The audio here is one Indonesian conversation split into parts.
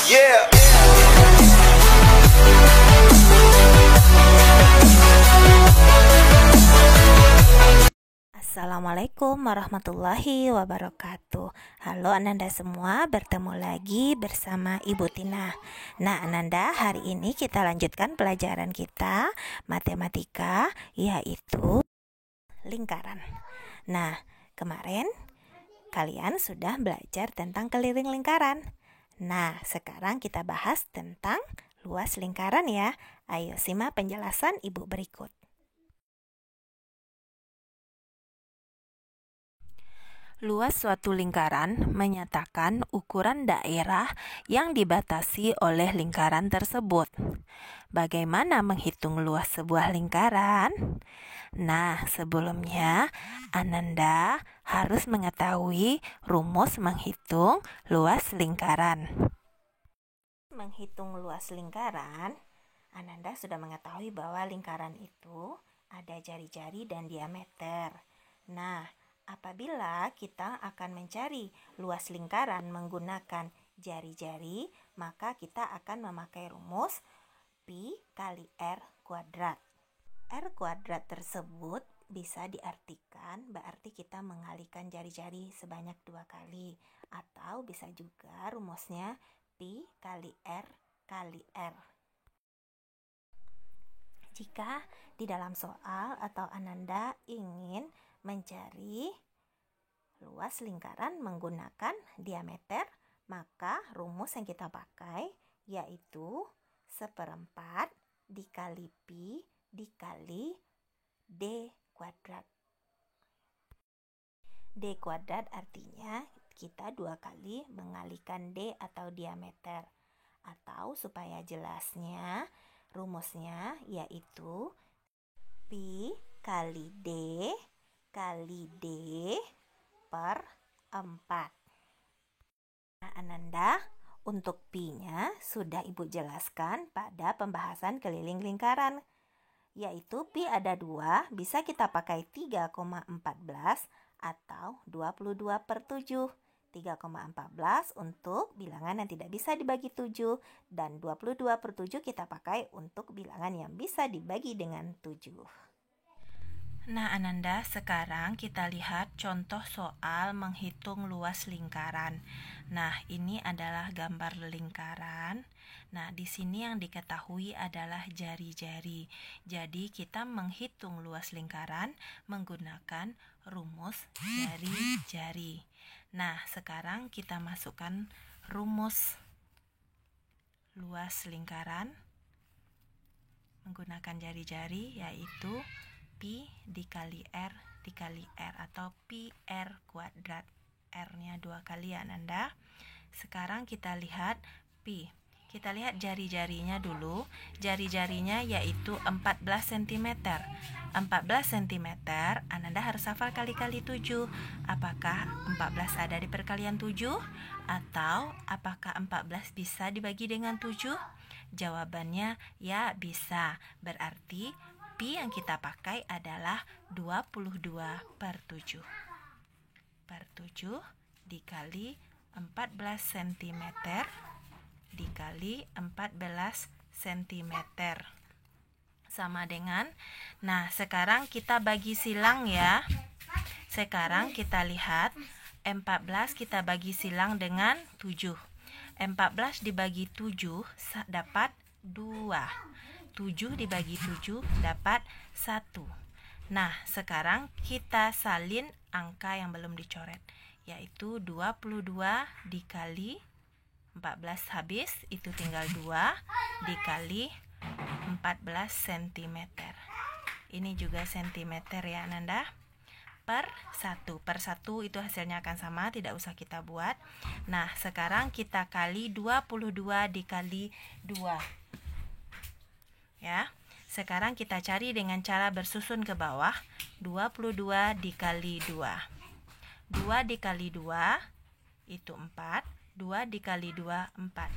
Yeah. Assalamualaikum warahmatullahi wabarakatuh. Halo Ananda semua, bertemu lagi bersama Ibu Tina. Nah Ananda, hari ini kita lanjutkan pelajaran kita matematika, yaitu lingkaran. Nah, kemarin kalian sudah belajar tentang keliling lingkaran. Nah, sekarang kita bahas tentang luas lingkaran ya. Ayo simak penjelasan Ibu berikut. Luas suatu lingkaran menyatakan ukuran daerah yang dibatasi oleh lingkaran tersebut. Bagaimana menghitung luas sebuah lingkaran? Nah, sebelumnya Ananda harus mengetahui rumus menghitung luas lingkaran. Menghitung luas lingkaran, Ananda sudah mengetahui bahwa lingkaran itu ada jari-jari dan diameter. Nah, apabila kita akan mencari luas lingkaran menggunakan jari-jari, maka kita akan memakai rumus pi kali r kuadrat. R kuadrat tersebut bisa diartikan berarti kita mengalikan jari-jari sebanyak 2 kali, atau bisa juga rumusnya pi kali r kali r. Jika di dalam soal atau Ananda ingin mencari luas lingkaran menggunakan diameter, maka rumus yang kita pakai yaitu 1/4 dikali pi dikali d kuadrat. D kuadrat artinya kita 2 kali mengalikan d atau diameter. Atau supaya jelasnya, rumusnya yaitu pi kali d kali d per 4. Nah, Ananda, untuk pi-nya sudah Ibu jelaskan pada pembahasan keliling lingkaran, yaitu pi ada 2, bisa kita pakai 3,14 atau 22/7. 3,14 untuk bilangan yang tidak bisa dibagi 7, dan 22/7 kita pakai untuk bilangan yang bisa dibagi dengan 7. Nah Ananda, sekarang kita lihat contoh soal menghitung luas lingkaran. Nah, ini adalah gambar lingkaran. Nah, di sini yang diketahui adalah jari-jari. Jadi, kita menghitung luas lingkaran menggunakan rumus jari-jari. Nah, sekarang kita masukkan rumus luas lingkaran menggunakan jari-jari, yaitu pi dikali r dikali r atau pi r kuadrat. R-nya 2 kali ya Ananda. Sekarang kita lihat pi. Kita lihat jari-jarinya dulu. Jari-jarinya yaitu 14 cm. 14 cm Ananda harus hafal kali-kali 7. Apakah 14 ada di perkalian 7? Atau apakah 14 bisa dibagi dengan 7? Jawabannya ya bisa. Berarti pi yang kita pakai adalah 22/7 dikali 14 cm dikali 14 cm sama dengan, nah sekarang kita bagi silang ya. Sekarang kita lihat 14 kita bagi silang dengan 7. 14 dibagi 7 dapat 2. 7 dibagi 7 dapat 1. Nah, sekarang kita salin angka yang belum dicoret, yaitu 22 dikali 14 habis, itu tinggal 2 dikali 14 cm. Ini juga cm ya Ananda. Per 1 itu hasilnya akan sama, tidak usah kita buat. Nah, sekarang kita kali 22 dikali 2. Ya, sekarang kita cari dengan cara bersusun ke bawah. 22 dikali 2. 2 dikali 2 itu 4. 2 dikali 2 4.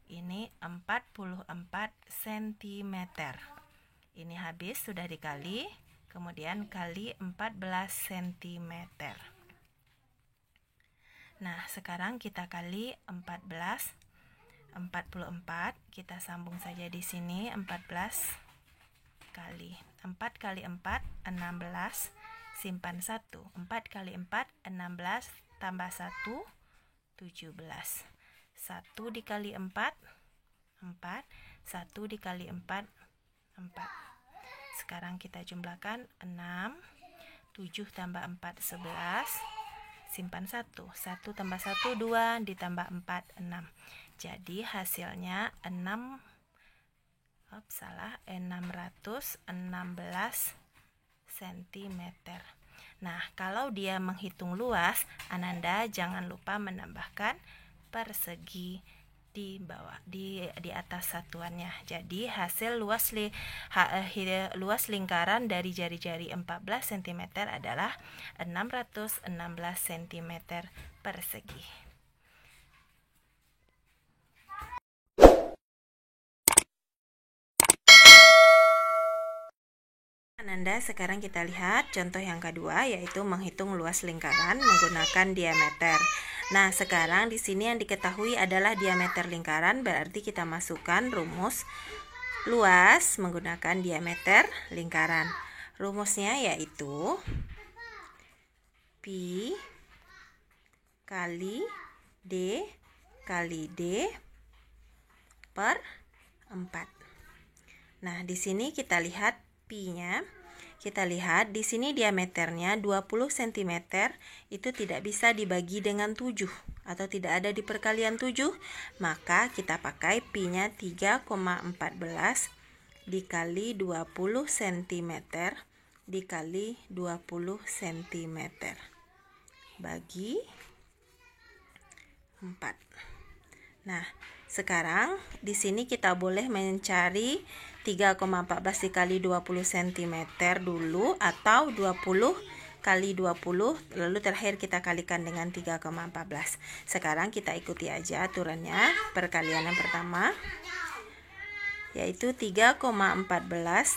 Ini 44 cm. Ini habis sudah dikali, kemudian kali 14 cm. Nah, sekarang kita kali 14 44. Kita sambung saja di sini 14 kali 4 kali 4 16, simpan 1. 4 kali 4 16 tambah 1 17. 1 dikali 4 4, 1 dikali 4 4. Sekarang kita jumlahkan 6, 7 tambah 4 11, simpan 1. 1 tambah 1 2, ditambah 4 6. Jadi hasilnya 616 cm. Nah, kalau dia menghitung luas, Ananda jangan lupa menambahkan persegi di bawah, di atas satuannya. Jadi hasil luas lingkaran dari jari-jari 14 cm adalah 616 cm persegi. Ananda, sekarang kita lihat contoh yang kedua, yaitu menghitung luas lingkaran menggunakan diameter. Nah, sekarang di sini yang diketahui adalah diameter lingkaran, berarti kita masukkan rumus luas menggunakan diameter lingkaran. Rumusnya yaitu pi kali D kali D per 4. Nah, di sini kita lihat pi-nya. Kita lihat di sini diameternya 20 cm, itu tidak bisa dibagi dengan 7 atau tidak ada di perkalian 7, maka kita pakai pi-nya 3,14 dikali 20 cm dikali 20 cm bagi 4. Nah, sekarang di sini kita boleh mencari 3,14 dikali 20 cm dulu, atau 20 kali 20, lalu terakhir kita kalikan dengan 3,14. Sekarang kita ikuti aja aturannya. Perkalian yang pertama yaitu 3,14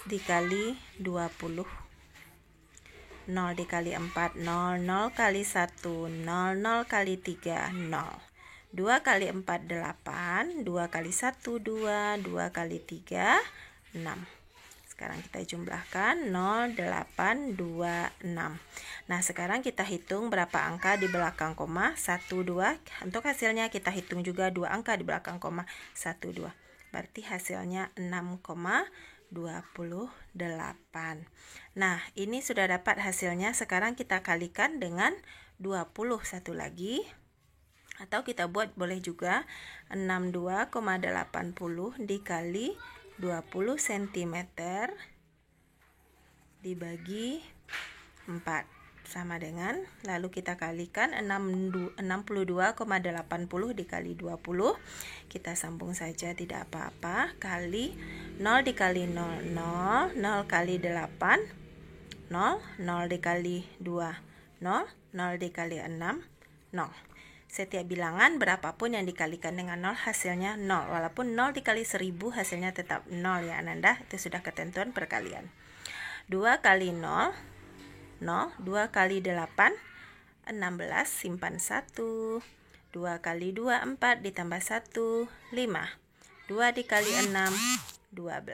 dikali 20. 0 dikali 4 0, 0 kali 1 0, 0 kali 3 0. 2 kali 4 8, 2 kali 1 2, 2 kali 3 6. Sekarang kita jumlahkan 0 8 2 6. Nah, sekarang kita hitung berapa angka di belakang koma 1 2. Untuk hasilnya kita hitung juga 2 angka di belakang koma 1 2. Berarti hasilnya 6,28. Nah, ini sudah dapat hasilnya. Sekarang kita kalikan dengan 20 satu lagi. Atau kita buat boleh juga 62,80 dikali 20 cm dibagi 4 sama dengan, lalu kita kalikan 62,80 dikali 20, kita sambung saja tidak apa-apa, kali 0 dikali 0 0, 0 kali 8 0, 0 dikali 2 0, 0 dikali 6 0. Setiap bilangan berapapun yang dikalikan dengan 0 hasilnya 0. Walaupun 0 dikali 1000 hasilnya tetap 0 ya Ananda. Itu sudah ketentuan perkalian. 2 kali 0 0. 2 kali 8 16, simpan 1. 2 kali 2 4, ditambah 1 5. 2 dikali 6 12.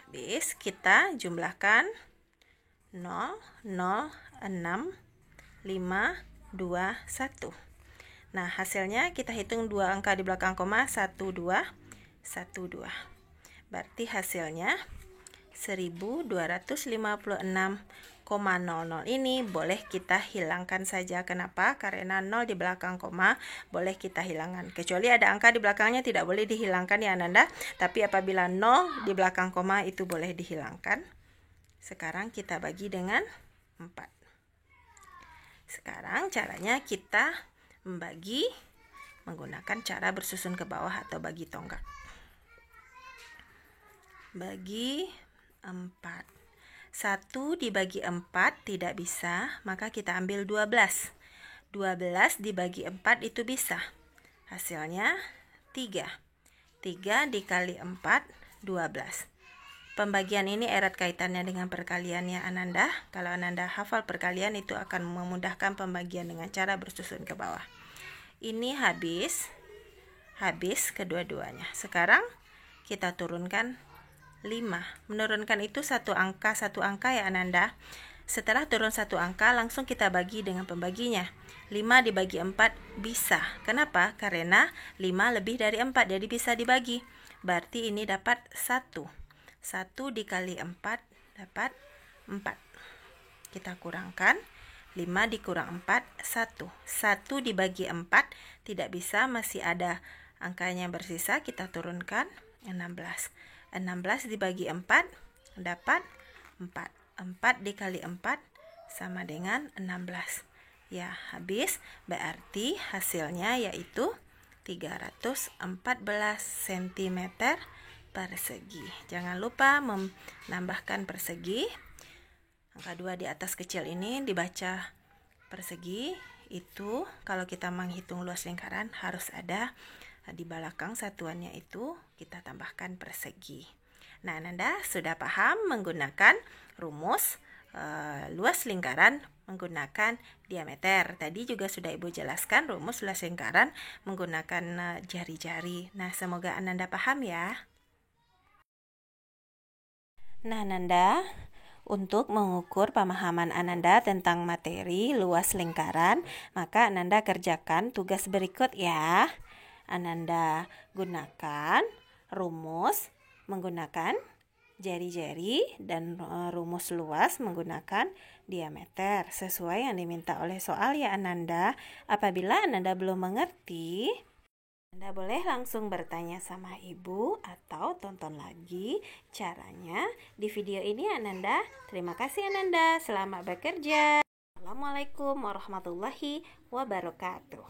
Habis kita jumlahkan 0 0 6 5 2 1. Nah, hasilnya kita hitung 2 angka di belakang koma 1 2 1 2. Berarti hasilnya 1256,00. Ini boleh kita hilangkan saja. Kenapa? Karena 0 di belakang koma boleh kita hilangkan. Kecuali ada angka di belakangnya tidak boleh dihilangkan ya Ananda. Tapi apabila 0 di belakang koma itu boleh dihilangkan. Sekarang kita bagi dengan 4. Sekarang caranya kita membagi menggunakan cara bersusun ke bawah atau bagi tonggak. Bagi 4. 1 dibagi 4 tidak bisa, maka kita ambil 12. 12 dibagi 4 itu bisa. Hasilnya 3. 3 dikali 4 12. Pembagian ini erat kaitannya dengan perkaliannya Ananda. Kalau Ananda hafal perkalian itu akan memudahkan pembagian dengan cara bersusun ke bawah. Ini habis habis kedua-duanya. Sekarang kita turunkan 5. Menurunkan itu satu angka ya Ananda. Setelah turun satu angka, langsung kita bagi dengan pembaginya. 5 dibagi 4 bisa. Kenapa? Karena 5 lebih dari 4, jadi bisa dibagi. Berarti ini dapat 1. 1 dikali 4 dapat 4. Kita kurangkan. 5 dikurang 4, 1. 1 dibagi 4 tidak bisa, masih ada angkanya bersisa. Kita turunkan 16. 16 dibagi 4 dapat 4. 4 dikali 4 sama dengan 16. Ya, habis. Berarti hasilnya yaitu 314 cm persegi. Jangan lupa menambahkan persegi. Angka 2 di atas kecil ini dibaca persegi. Itu kalau kita menghitung luas lingkaran harus ada di belakang satuannya, itu kita tambahkan persegi. Nah, Ananda sudah paham menggunakan rumus luas lingkaran menggunakan diameter. Tadi juga sudah Ibu jelaskan rumus luas lingkaran menggunakan jari-jari. Nah, semoga Ananda paham ya. Nah, Ananda, untuk mengukur pemahaman Ananda tentang materi luas lingkaran, maka Ananda kerjakan tugas berikut ya. Ananda gunakan rumus menggunakan jari-jari dan rumus luas menggunakan diameter sesuai yang diminta oleh soal ya Ananda. Apabila Ananda belum mengerti, Anda boleh langsung bertanya sama Ibu atau tonton lagi caranya di video ini Ananda. Terima kasih Ananda, selamat bekerja. Assalamualaikum warahmatullahi wabarakatuh.